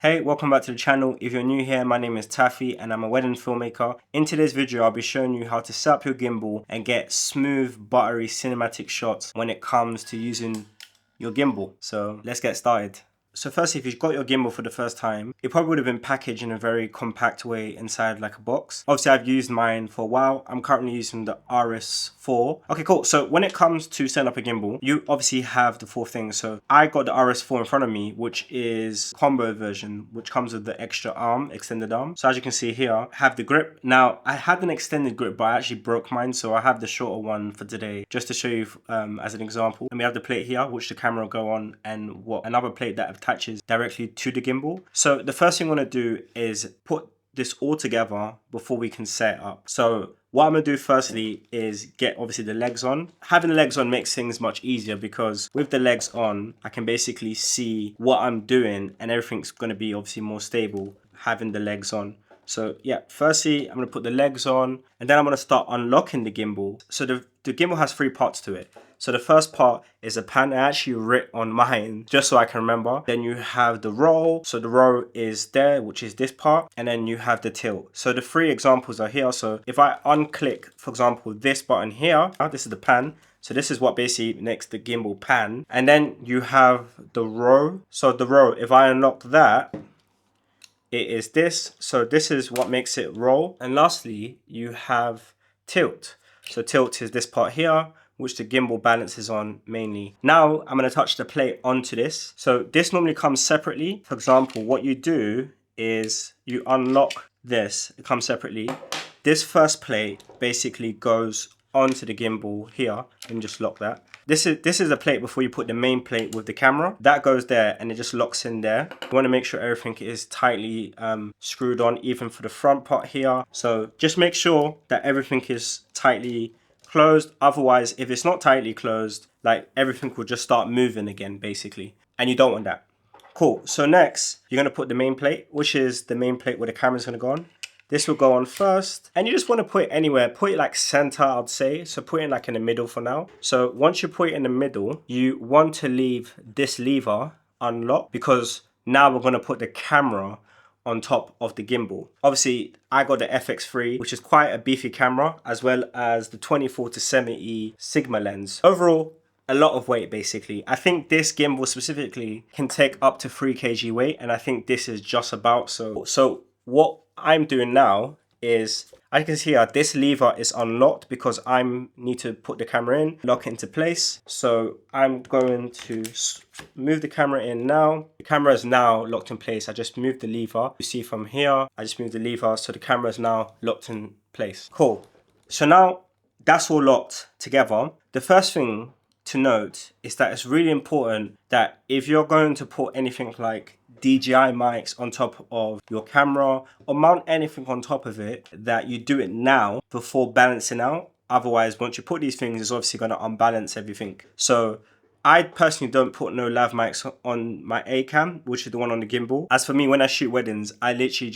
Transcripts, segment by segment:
Hey, welcome back to the channel. If you're new here, my name is Taffy and I'm a wedding filmmaker. In today's video, I'll be showing you how to set up your gimbal and get smooth, buttery cinematic shots when it comes to using your gimbal. So let's get started. So firstly, if you've got your gimbal for the first time, it probably would have been packaged in a very compact way inside like a box. Obviously, I've used mine for a while. I'm currently using the RS4. Okay, cool. So when it comes to setting up a gimbal, you obviously have the four things. So I got the RS4 in front of me, which is combo version, which comes with the extra arm, extended arm. So as you can see here, I have the grip. Now, I had an extended grip, but I actually broke mine. So I have the shorter one for today, just to show you as an example. And we have the plate here, which the camera will go on, and another plate that attaches directly to the gimbal. So the first thing I want to do is put this all together before we can set it up. So what I'm going to do firstly is get obviously the legs on. Having the legs on makes things much easier because with the legs on, I can basically see what I'm doing and everything's going to be obviously more stable having the legs on. So yeah, firstly, I'm going to put the legs on and then I'm going to start unlocking the gimbal. So the gimbal has three parts to it. So the first part is a pan. I actually writ on mine just so I can remember. Then you have the roll. So the roll is there, which is this part. And then you have the tilt. So the three examples are here. So if I unclick, for example, this button here, this is the pan. So this is what basically makes the gimbal pan. And then you have the row. So the row, if I unlock that, it is this. So this is what makes it roll. And lastly, you have tilt. So tilt is this part here, which the gimbal balances on mainly. Now I'm going to touch the plate onto this. So this normally comes separately. For example, what you do is you unlock this. It comes separately. This first plate basically goes onto the gimbal here. Let me just lock that. This is the plate before you put the main plate with the camera. That goes there and it just locks in there. You want to make sure everything is tightly screwed on, even for the front part here. So just make sure that everything is tightly closed. Otherwise, if it's not tightly closed, like everything will just start moving again, basically. And you don't want that. Cool. So next, you're going to put the main plate, which is the main plate where the camera's going to go on. This will go on first, and you just want to put it anywhere. Put it like center, I'd say. So put it like in the middle for now. So once you put it in the middle, you want to leave this lever unlocked because now we're going to put the camera on top of the gimbal. Obviously, I got the FX3, which is quite a beefy camera, as well as the 24-70 Sigma lens. Overall, a lot of weight basically. I think this gimbal specifically can take up to 3 kg weight, and I think this is just about so what I'm doing now is, as you can see here, this lever is unlocked because I need to put the camera in, lock it into place. So I'm going to move the camera in now. The camera is now locked in place. I just moved the lever. You see from here, I just moved the lever. So the camera is now locked in place. Cool. So now that's all locked together. The first thing to note is that it's really important that if you're going to put anything like DJI mics on top of your camera or mount anything on top of it, that you do it now before balancing out. Otherwise, once you put these things, it's obviously going to unbalance everything. So I personally don't put no lav mics on my A-cam, which is the one on the gimbal. As for me, when I shoot weddings, I literally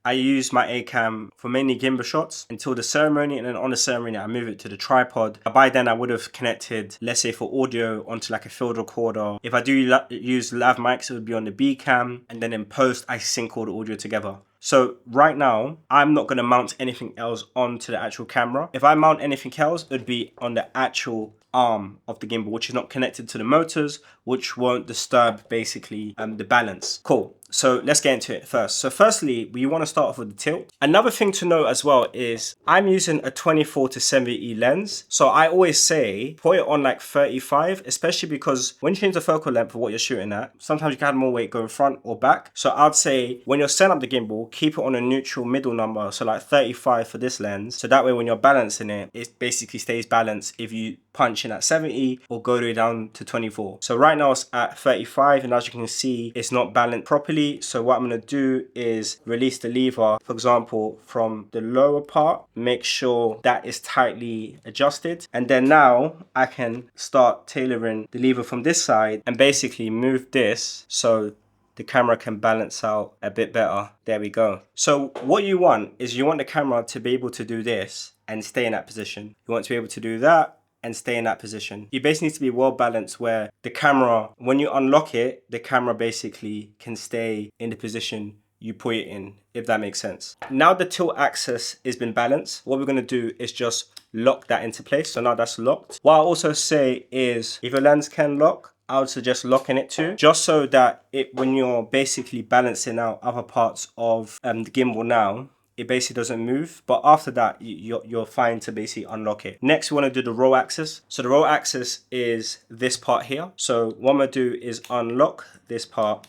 I use my A-cam for mainly gimbal shots until the ceremony, and then on the ceremony, I move it to the tripod. By then, I would have connected, let's say for audio, onto like a field recorder. If I do use lav mics, it would be on the B-cam, and then in post, I sync all the audio together. So right now, I'm not going to mount anything else onto the actual camera. If I mount anything else, it would be on the actual arm of the gimbal, which is not connected to the motors, which won't disturb basically the balance. Cool. So let's get into it first. So firstly, we want to start off with the tilt. Another thing to note as well is I'm using a 24-70 lens. So I always say put it on like 35, especially because when you change the focal length of what you're shooting at, sometimes you can add more weight going front or back. So I'd say when you're setting up the gimbal, keep it on a neutral middle number. So like 35 for this lens. So that way when you're balancing it, it basically stays balanced if you punch in at 70 or go to down to 24. So right now it's at 35, and as you can see, it's not balanced properly. So what I'm going to do is release the lever, for example, from the lower part, make sure that is tightly adjusted. And then now I can start tailoring the lever from this side and basically move this so the camera can balance out a bit better. There we go. So what you want is you want the camera to be able to do this and stay in that position. You want to be able to do that and stay in that position. You basically need to be well balanced where the camera, when you unlock it, the camera basically can stay in the position you put it in, if that makes sense. Now the tilt axis has been balanced, what we're gonna do is just lock that into place. So now that's locked. What I'll also say is if your lens can lock, I would suggest locking it too, just so that when you're basically balancing out other parts of the gimbal now, it basically doesn't move. But after that, you're fine to basically unlock it. Next, we want to do the roll axis. So the roll axis is this part here. So what I'm gonna do is unlock this part,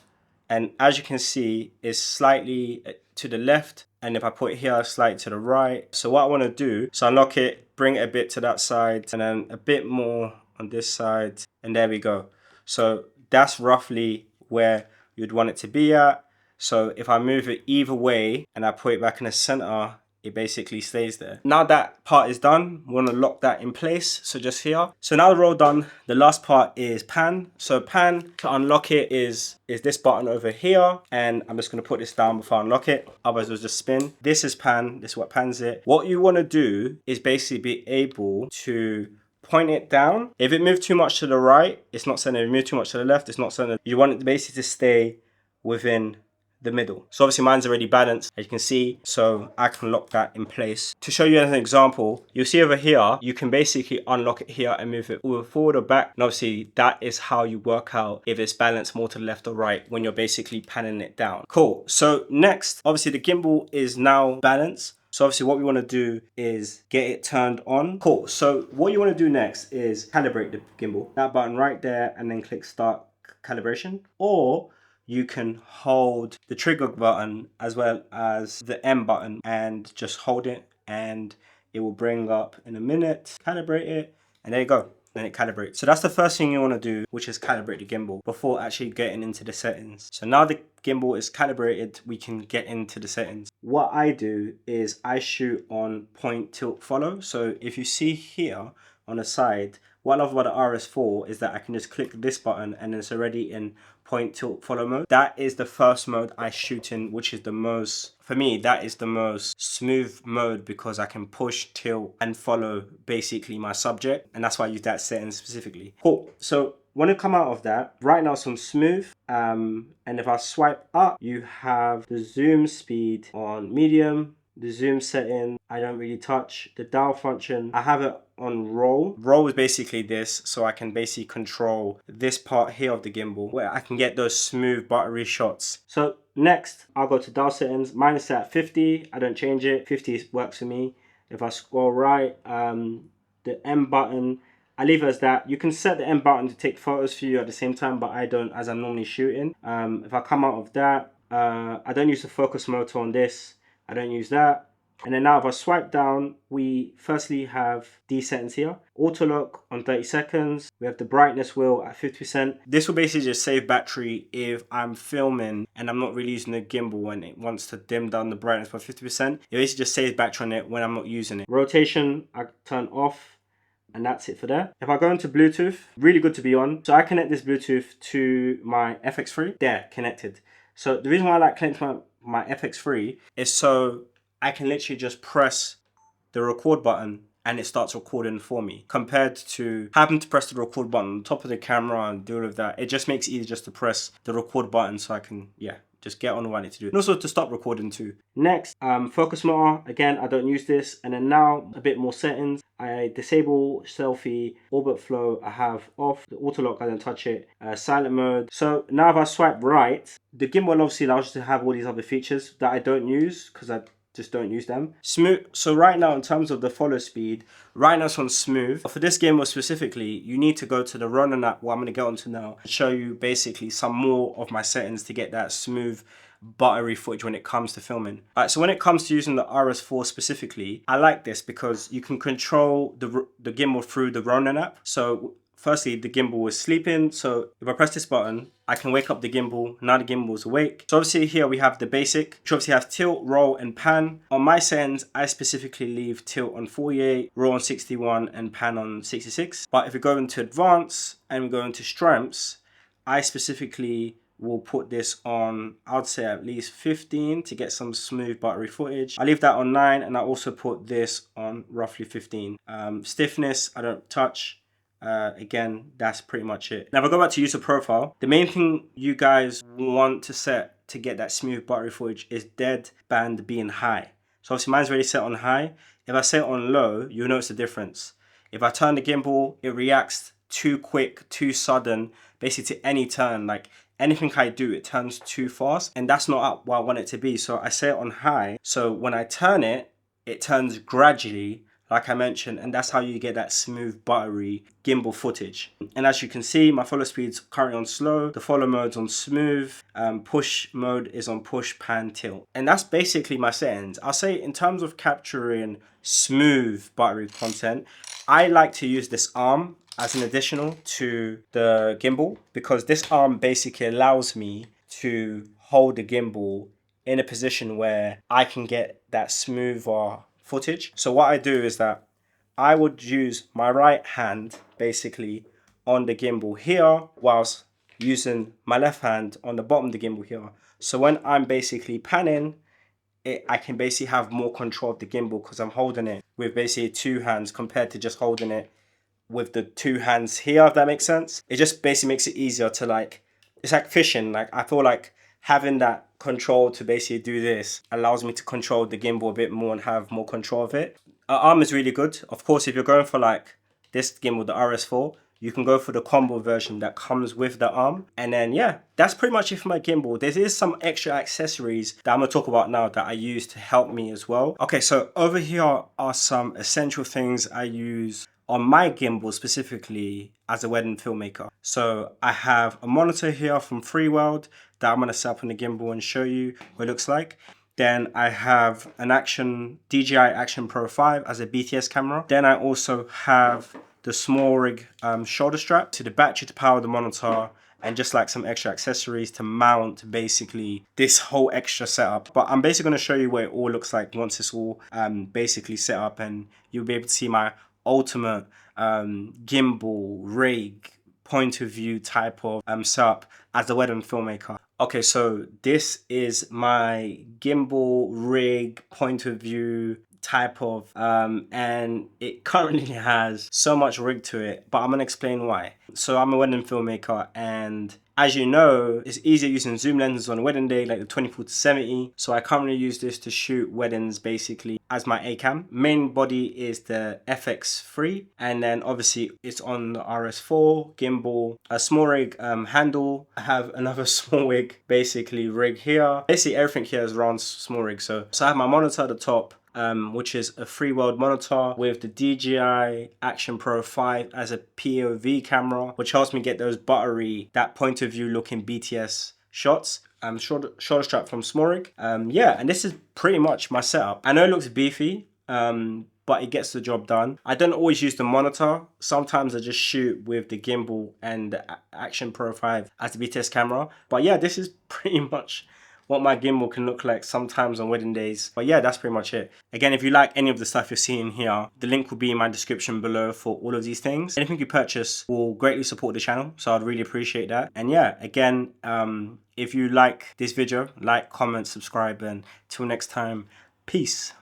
and as you can see, it's slightly to the left, and if I put it here, slightly to the right. So what I want to do is unlock it, bring it a bit to that side, and then a bit more on this side, and there we go. So that's roughly where you'd want it to be at. So if I move it either way and I put it back in the center, it basically stays there. Now that part is done, we want to lock that in place. So just here. So now the roll done, the last part is pan. So pan, to unlock it is this button over here. And I'm just going to put this down before I unlock it. Otherwise it'll just spin. This is pan. This is what pans it. What you want to do is basically be able to point it down. If it moves too much to the right, it's not centered. If it moves too much to the left, it's not centered. You want it basically to stay within the middle. So obviously mine's already balanced, as you can see, so I can lock that in place. To show you as an example, you'll see over here, you can basically unlock it here and move it forward or back. And obviously that is how you work out if it's balanced more to the left or right when you're basically panning it down. Cool. So next, obviously the gimbal is now balanced. So obviously what we want to do is get it turned on. Cool. So what you want to do next is calibrate the gimbal. That button right there, and then click start calibration. Or you can hold the trigger button as well as the M button and just hold it, and it will bring up in a minute, calibrate it, and there you go. Then it calibrates. So that's the first thing you want to do, which is calibrate the gimbal before actually getting into the settings. So now the gimbal is calibrated, we can get into the settings. What I do is I shoot on point, tilt, follow. So if you see here on the side, what I love about the RS4 is that I can just click this button and it's already in point, tilt, follow mode. That is the first mode I shoot in, which is the most, for me, that is the most smooth mode because I can push, tilt, and follow basically my subject. And that's why I use that setting specifically. Cool. So when you come out of that, right now it's on smooth. And if I swipe up, you have the zoom speed on medium. The zoom setting, I don't really touch. The dial function, I have it on roll. Roll is basically this, so I can basically control this part here of the gimbal where I can get those smooth buttery shots. So next, I'll go to dial settings. Mine is set at 50, I don't change it. 50 works for me. If I scroll right, the M button, I leave it as that. You can set the M button to take photos for you at the same time, but I don't, as I'm normally shooting. If I come out of that, I don't use the focus motor on this. I don't use that. And then now if I swipe down, we firstly have these settings here. Auto lock on 30 seconds. We have the brightness wheel at 50%. This will basically just save battery if I'm filming and I'm not really using the gimbal and it wants to dim down the brightness by 50%. It basically just saves battery on it when I'm not using it. Rotation, I turn off. And that's it for there. If I go into Bluetooth, really good to be on. So I connect this Bluetooth to my FX3. There, connected. So the reason why I like connecting my FX3 is so I can literally just press the record button and it starts recording for me, compared to having to press the record button on top of the camera and do all of that. It just makes it easy just to press the record button so I can, yeah, just get on what I need to do. And also to stop recording too. Next, focus motor. Again, I don't use this. And then now a bit more settings. I disable selfie, orbit flow I have off. The auto lock, I don't touch it. Silent mode. So now if I swipe right, the gimbal obviously allows you to have all these other features that I don't use because I just don't use them. Smooth. So right now in terms of the follow speed, right now it's on smooth. For this gimbal specifically, you need to go to the Rotterdam app, what I'm going to get onto now, and show you basically some more of my settings to get that smooth buttery footage when it comes to filming. Alright, so when it comes to using the RS4 specifically, I like this because you can control the gimbal through the Ronin app. So firstly, the gimbal was sleeping, so if I press this button, I can wake up the gimbal. Now the gimbal is awake. So obviously here we have the basic, which obviously have tilt, roll, and pan. On my settings, I specifically leave tilt on 48, roll on 61, and pan on 66. But if we go into advanced and we go into strengths, I specifically we'll put this on, I'd say at least 15 to get some smooth buttery footage. I leave that on 9, and I also put this on roughly 15. Stiffness, I don't touch. Again, that's pretty much it. Now if I go back to user profile, the main thing you guys want to set to get that smooth buttery footage is dead band being high. So obviously mine's already set on high. If I set it on low, you'll notice the difference. If I turn the gimbal, it reacts too quick, too sudden, basically to any turn. Like anything I do, it turns too fast, and that's not what I want it to be. So I set it on high. So when I turn it, it turns gradually, like I mentioned, and that's how you get that smooth, buttery gimbal footage. And as you can see, my follow speed's currently on slow, the follow mode's on smooth, push mode is on push, pan, tilt. And that's basically my settings. I'll say in terms of capturing smooth, buttery content, I like to use this arm as an additional to the gimbal, because this arm basically allows me to hold the gimbal in a position where I can get that smoother footage. So what I do is that I would use my right hand basically on the gimbal here, whilst using my left hand on the bottom of the gimbal here. So when I'm basically panning, I can basically have more control of the gimbal because I'm holding it with basically 2 hands compared to just holding it with the 2 hands here, if that makes sense. It just basically makes it easier to like, it's like fishing. Like I feel like having that control to basically do this allows me to control the gimbal a bit more and have more control of it. Arm is really good. Of course, if you're going for like this gimbal, the RS4, you can go for the combo version that comes with the arm. And then yeah, that's pretty much it for my gimbal. There is some extra accessories that I'm gonna talk about now that I use to help me as well. Okay, so over here are some essential things I use on my gimbal specifically as a wedding filmmaker. So I have a monitor here from Freeworld that I'm gonna set up on the gimbal and show you what it looks like. Then I have an DJI Action Pro 5 as a BTS camera. Then I also have the SmallRig shoulder strap to the battery to power the monitor, and just like some extra accessories to mount basically this whole extra setup. But I'm basically going to show you what it all looks like once it's all basically set up, and you'll be able to see my ultimate gimbal rig point of view type of setup as a wedding filmmaker. Okay, so this is my gimbal rig point of view type of and it currently has so much rig to it, but I'm gonna explain why. So I'm a wedding filmmaker, and as you know, it's easier using zoom lenses on a wedding day, like the 24-70. So I currently use this to shoot weddings basically as my A cam. Main body is the FX3, and then obviously it's on the RS4 gimbal, a SmallRig handle. I have another SmallRig basically rig here. Basically everything here is around SmallRig. So I have my monitor at the top, which is a Freeworld monitor with the DJI Action Pro 5 as a POV camera, which helps me get those buttery, that point of view looking BTS shots. Shoulder strap from SmallRig. Yeah, and this is pretty much my setup. I know it looks beefy, but it gets the job done. I don't always use the monitor. Sometimes I just shoot with the gimbal and the Action Pro 5 as the BTS camera. But yeah, this is pretty much what my gimbal can look like sometimes on wedding days. But yeah, that's pretty much it. Again, if you like any of the stuff you're seeing here, the link will be in my description below for all of these things. Anything you purchase will greatly support the channel, so I'd really appreciate that. And yeah, again, if you like this video, like, comment, subscribe, and till next time, peace.